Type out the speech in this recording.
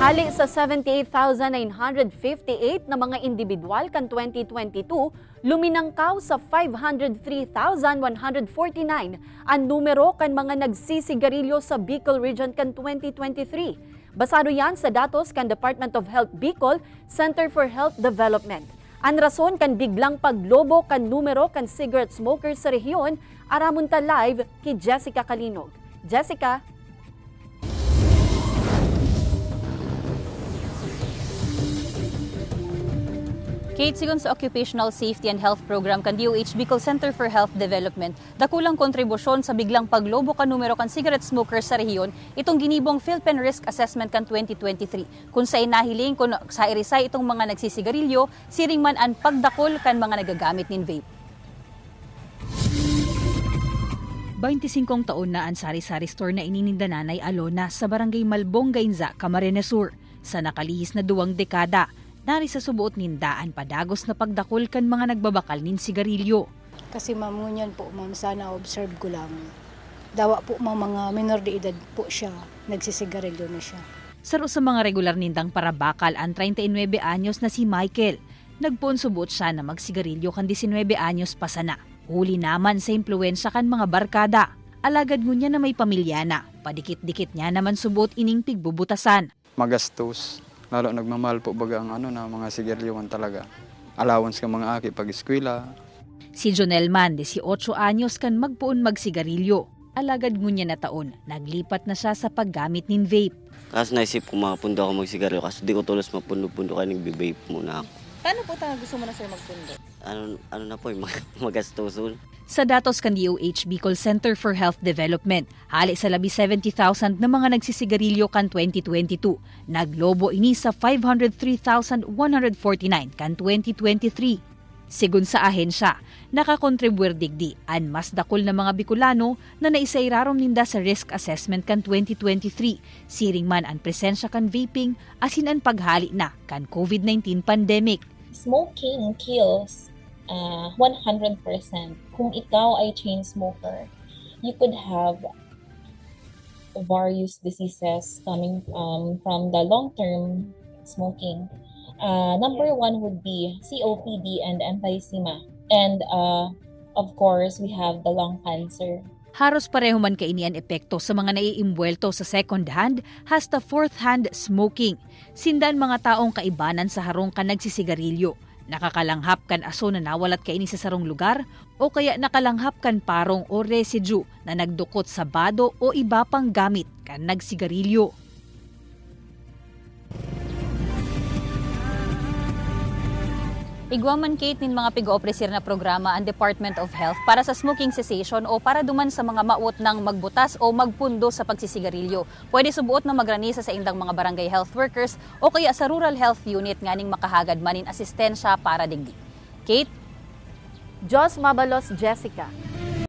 Hali sa 78,958 na mga individual kan 2022, luminangkaw sa 503,149 ang numero kan mga nagsisigarilyo sa Bicol Region kan 2023. Basado yan sa datos kan Department of Health Bicol, Center for Health Development. Ang rason kan biglang paglobo kan numero kan cigarette smokers sa rehiyon, aramunta live kay Jessica Kalinog. Jessica. Kate, sigon sa Occupational Safety and Health Program kan DOH Bicol Center for Health Development, dakulang kontribusyon sa biglang paglobo kan numero kan cigarette smokers sa rehiyon, itong ginibong Philippine Risk Assessment kan 2023. Kung sa inahiling, kung sa irisay itong mga nagsisigarilyo, siring man ang pagdakol kan mga nagagamit nin vape. 25 taon na ang sari-sari store na inininda Nanay Alona sa Barangay Malbong, Gainza, Camarines Sur. Sa nakalihis na 2 dekada, nari sa subuot nindaan padagos na pagdakol kan mga nagbabakal nin sigarilyo. Kasi ma'am, ngunyan po ma'am, sana observe ko lang. Dawa po mga minor de edad po siya, nagsisigarilyo na siya. Saro sa mga regular nindang parabakal ang 39 anyos na si Michael. Nagpoon subuot siya na magsigarilyo kan 19 anyos pa sana. Huli naman sa impluensya kan mga barkada. Alagad ngunya na may pamilya na, padikit-dikit niya naman subuot ining pigbubutasan. Magastos. Lalo nagmamahal po baga ang na mga sigarilyoan talaga. Allowance ka mga aki pag-eskwela. Si Jonel Man, 18 anyos kan magpuon magsigarilyo. Alagad ngunya na taon, naglipat na siya sa paggamit nin vape. Kasi naisip ko mapundo ako magsigarilyo kasi di ko tulos mapundo-pundo kaya nagbe-vape muna ako. Paano po gusto mo na sir magpundo? Ano na po, magastoson. Sa datos kan DOH Bicol Center for Health Development, hali sa labi 70,000 na mga nagsisigarilyo kan 2022. Naglobo ini sa 503,149 kan 2023. Sigun sa ahensya, nakakontribuer digdi ang mas dakol na mga Bicolano na naisairarom ninda sa risk assessment kan 2023. Siring man ang presensya kan vaping asin ang paghali na kan COVID-19 pandemic. Smoking kills 100%. Kung ikaw ay chain smoker, you could have various diseases coming from the long-term smoking. Number 1 would be COPD and emphysema. And of course, we have the lung cancer. Haros pareho man kaini ang epekto sa mga naiimbwelto sa second hand hasta fourth hand smoking. Sindan mga taong kaibanan sa harong ka nagsisigarilyo. Nakakalanghap kan aso na nawalat kaini sa sarong lugar o kaya nakalanghap kan parong o residue na nagdukot sa bado o iba pang gamit kan nagsigarilyo. Igwaman Kate nin mga pigo-opresir na programa ang Department of Health para sa smoking cessation o para duman sa mga maot ng magbutas o magpundo sa pagsisigarilyo. Pwede subuot na magranisa sa indang mga barangay health workers o kaya sa rural health unit nganing makahagad manin asistensya para digdi. Kate? Jos Mabalos, Jessica.